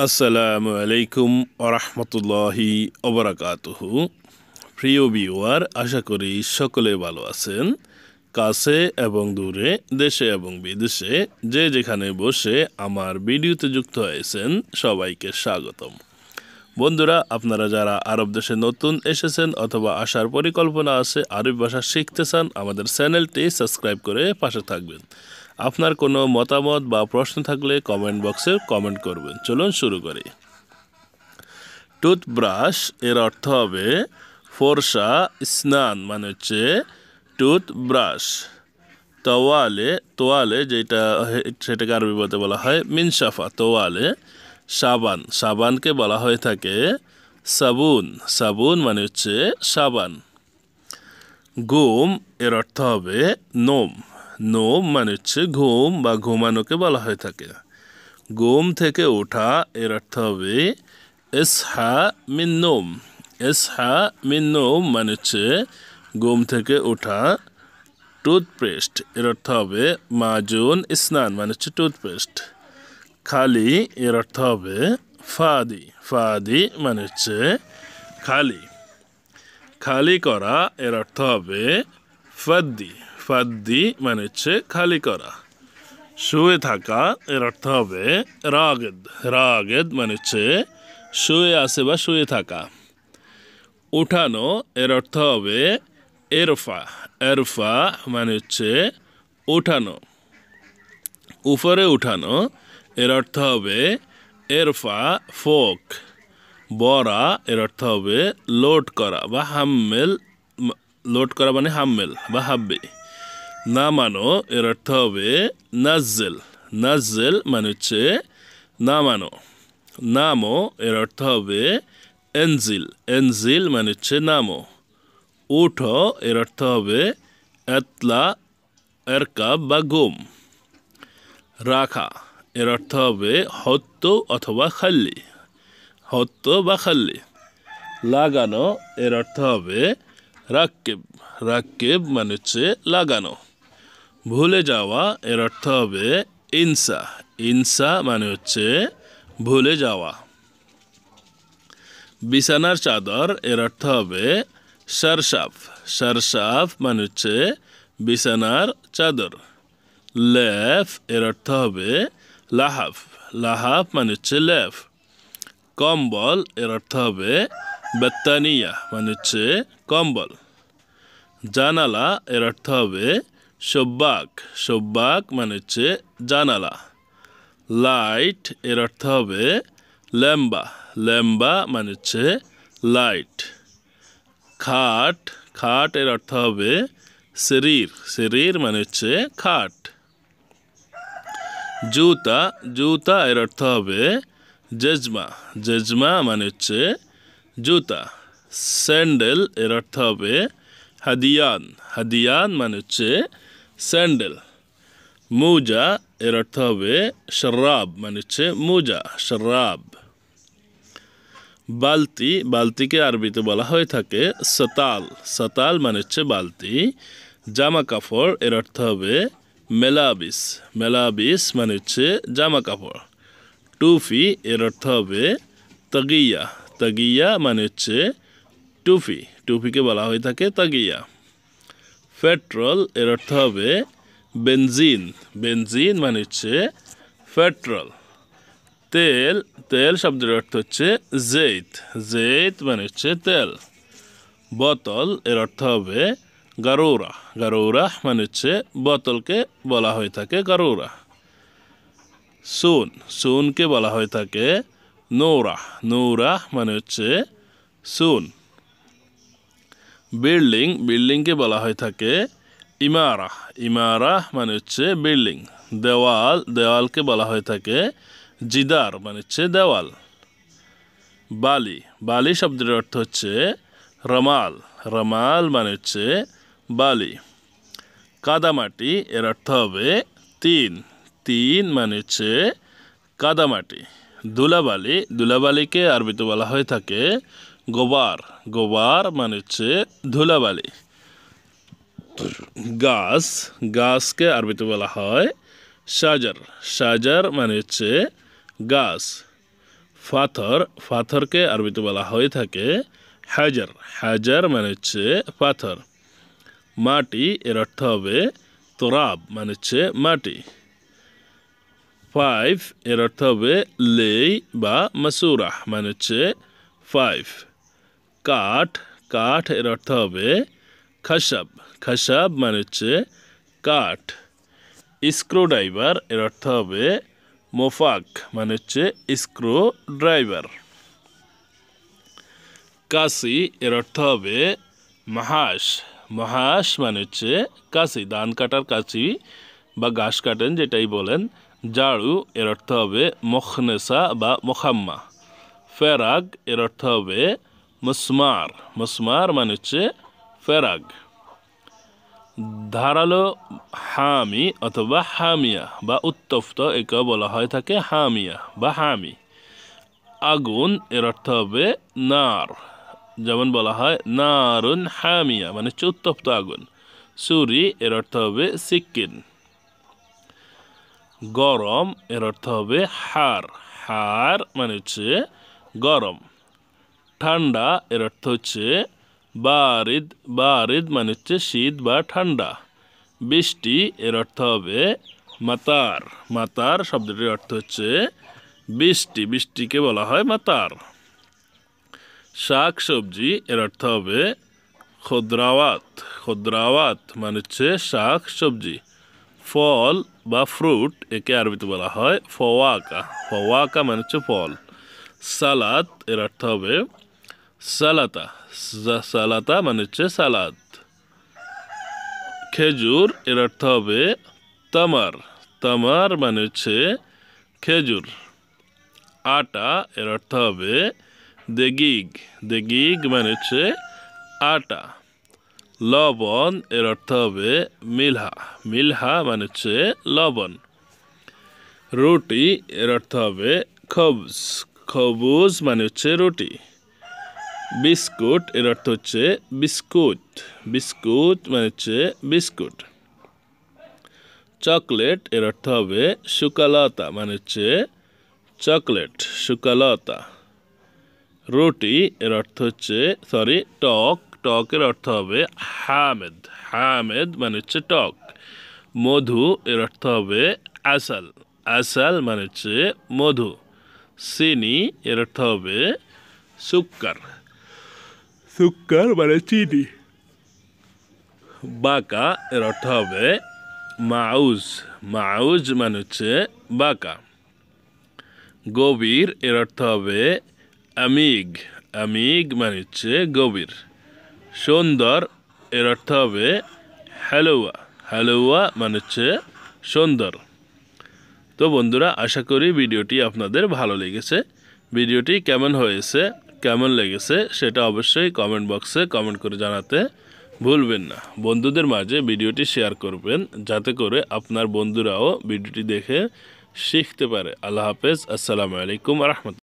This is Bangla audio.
আসসালামু আলাইকুম ওরহমতুল্লাহি ওবরাকাতুহু। প্রিয় ভিউয়ার, আশা করি সকলে ভালো আছেন। কাছে এবং দূরে, দেশে এবং বিদেশে যে যেখানে বসে আমার ভিডিওতে যুক্ত হয়েছেন সবাইকে স্বাগতম। বন্ধুরা, আপনারা যারা আরব দেশে নতুন এসেছেন অথবা আসার পরিকল্পনা আছে, আরবি ভাষা শিখতে চান, আমাদের চ্যানেলটি সাবস্ক্রাইব করে পাশে থাকবেন। আপনার কোনো মতামত বা প্রশ্ন থাকলে কমেন্ট বক্সে কমেন্ট করবেন। চলুন শুরু করি। টুথব্রাশ এর অর্থ হবে ফর্সা স্নান, মানে হচ্ছে টুথব্রাশ। তোয়ালে সেটাকে আরবি বলতে বলা হয় মিনসাফা। তোয়ালে সাবানকে বলা হয়ে থাকে সাবুন মানে হচ্ছে সাবান। ঘুম এর অর্থ হবে নোম মানে হচ্ছে ঘুম বা ঘুমানোকে বলা হয়ে থাকে। ঘুম থেকে ওঠা এর অর্থ হবে ইসহা মিন নোম মানে হচ্ছে ঘুম থেকে ওঠা। টুথপেস্ট এর অর্থ হবে মাজুন স্নান, মানে হচ্ছে টুথপেস্ট। খালি এর অর্থ হবে ফাদি মানে হচ্ছে খালি করা এর অর্থ হবে ফাদ্দি মানে হচ্ছে খালি করা। শুয়ে থাকা এর অর্থ হবে রাগেদ মানে হচ্ছে শুয়ে আছে বা শুয়ে থাকা। উঠানো এর অর্থ হবে এরফা মানে হচ্ছে উঠানো। উপরে উঠানো এর অর্থ হবে এরফা ফোক। বরা এর অর্থ হবে লোড করা বা মানে হাম্মেল বা হাব্বে। নামানো এর অর্থ হবে নাজ্জেল মানে হচ্ছে নামানো। নামো এর অর্থ হবে এনজিল মানে হচ্ছে নামো। উঠো এর অর্থ হবে এতলা এরকাব বা গুম। রাখা এর অর্থ হবে হত্ত অথবা খাল্লি। লাগানো এর অর্থ হবে রাক্কেব মানে হচ্ছে লাগানো। ভুলে যাওয়া এর অর্থ হবে ইনসা মানে হচ্ছে ভুলে যাওয়া। বিছানার চাদর এর অর্থ হবে সারসাফ মানে হচ্ছে বিছানার চাদর। লেফ এর অর্থ হবে লাহাফ মানে হচ্ছে লেফ। কম্বল এর অর্থ হবে বেত্তানিয়া মানে হচ্ছে কম্বল। জানালা এর অর্থ হবে সব্বাক মানে হচ্ছে জানালা। লাইট এর অর্থ হবে ল্যাম্বা মানে হচ্ছে লাইট। খাট এর অর্থ হবে শরীর মানে হচ্ছে খাট। জুতা এর অর্থ হবে জেজমা মানে হচ্ছে জুতা। স্যান্ডেল এর অর্থ হবে হাদিয়ান মানে হচ্ছে স্যান্ডেল। মুজা এর অর্থ হবে শরাব মানে হচ্ছে মুজা শরাব। বালতিকে আরবিতে বলা হয়ে থাকে সাতাল মানে হচ্ছে বালতি। জামা কাপড় এর অর্থ হবে মেলাবিস মানে হচ্ছে জামা কাপড়। টুপি এর অর্থ হবে তাগিয়া মানে হচ্ছে টুপিকে বলা হয়ে থাকে তাগিয়া। পেট্রোল এর অর্থ হবে বেনজিন মানে হচ্ছে পেট্রোল। তেল শব্দের অর্থ হচ্ছে জেইত মানে হচ্ছে তেল। বোতল এর অর্থ হবে গারৌরা মানে হচ্ছে বোতলকে বলা হয়ে থাকে গারৌরা। সুনকে বলা হয়ে থাকে নৌরা মানে হচ্ছে সুন। বিল্ডিংকে বলা হয়ে থাকে ইমারা মানে হচ্ছে বিল্ডিং। দেওয়ালকে বলা হয়ে থাকে জিদার মানে হচ্ছে দেওয়াল। বালি শব্দের অর্থ হচ্ছে রমাল মানে হচ্ছে বালি। কাদামাটি এর অর্থ হবে তিন মানে হচ্ছে কাদামাটি। ধুলাবালিকে আরবিতে বলা হয়ে থাকে গোবার মানে হচ্ছে ধুলাবালি। গাছকে আরবিতে বলা হয় শাজার মানে হচ্ছে গাছ। পাথর, পাথরকে আরবিতে বলা হয়ে থাকে হাজার, হাজার মানে হচ্ছে পাথর। মাটি এর অর্থ হবে তোরাব মানে হচ্ছে মাটি। ফাইভ এর অর্থ হবে লেই বা মাসুরাহ মানে হচ্ছে ফাইভ। কাঠ, কাঠ এর অর্থ হবে খাসাব, খাসাব মানে হচ্ছে কাঠ। স্ক্রু ড্রাইভার এর অর্থ হবে মোফাক মানে হচ্ছে স্ক্রু ড্রাইভার। কাশি এর অর্থ হবে মাহাস, মহাস মানে হচ্ছে কাশি, ধান কাটার কাশি বা ঘাস কাটেন যেটাই বলেন। ঝাড়ু এর অর্থ হবে মখনেসা বা মোখাম্মা। ফেরাগ এর অর্থ হবে মুসমার, মুসমার মানে হচ্ছে ফেরাগ। ধারালো হামি অথবা হামিয়া বা উত্তপ্ত একে বলা হয় থাকে হামিয়া বা হামি। আগুন এর অর্থ হবে নার, যেমন বলা হয় নারুন হামিয়া মানে হচ্ছে উত্তপ্ত আগুন। ছুরি এর অর্থ হবে সিকিন। গরম এর অর্থ হবে হার, হার মানে হচ্ছে গরম। ঠান্ডা এর অর্থ হচ্ছে বারিদ, বারিদ মানে হচ্ছে শীত বা ঠান্ডা। বৃষ্টি এর অর্থ হবে মাতার, মাতার শব্দটির অর্থ হচ্ছে বৃষ্টি, বৃষ্টিকে বলা হয় মাতার। শাক সবজি এর অর্থ হবে খুদ্রাওয়াত, খুদ্রাওয়াত মানে হচ্ছে শাক সবজি। ফল বা ফ্রুট একে আরবিতে বলা হয় ফওয়াকা, ফওয়াকা মানে হচ্ছে ফল। সালাদ এর অর্থ হবে সালাতা, সালাতা মানে হচ্ছে সালাদ। খেজুর এর অর্থ হবে তামার, তামার মানে হচ্ছে খেজুর। আটা এর অর্থ হবে দেগিগ, দেগিগ মানে হচ্ছে আটা। লবণ এর অর্থ হবে মিলহা, মিলহা মানে হচ্ছে লবণ। রুটি এর অর্থ হবে খবজ, খবুজ মানে হচ্ছে রুটি। বিস্কুট এর অর্থ হচ্ছে বিস্কুট, বিস্কুট মানে হচ্ছে বিস্কুট। চকলেট এর অর্থ হবে শুকালতা মানে হচ্ছে চকলেট, শুকালতা। রুটি এর অর্থ হচ্ছে টক, টকের অর্থ হবে হামেদ, হামেদ মানে হচ্ছে টক। মধু এর অর্থ হবে আসাল, আসাল মানে হচ্ছে মধু। চিনি এর অর্থ হবে সুক্কার, সুক্কার মানে চিনি। বাঁকা এর অর্থ হবে মাউজ, মাউজ মানে হচ্ছে বাঁকা। গভীর এর অর্থ হবে আমিগ, আমিগ মানে হচ্ছে গভীর। সুন্দর এর অর্থ হবে হালুয়া, হালুয়া মানে হচ্ছে সুন্দর। তো বন্ধুরা, আশা করি ভিডিওটি আপনাদের ভালো লেগেছে। ভিডিওটি কেমন হয়েছে, কেমন লেগেছে সেটা অবশ্যই কমেন্ট বক্সে কমেন্ট করে জানাতে ভুলবেন না। বন্ধুদের মাঝে ভিডিওটি শেয়ার করবেন যাতে করে আপনার বন্ধুরাও ভিডিওটি দেখে শিখতে পারে। আল্লাহ হাফেজ, আসসালামু আলাইকুম রাহমাতুল্লাহ।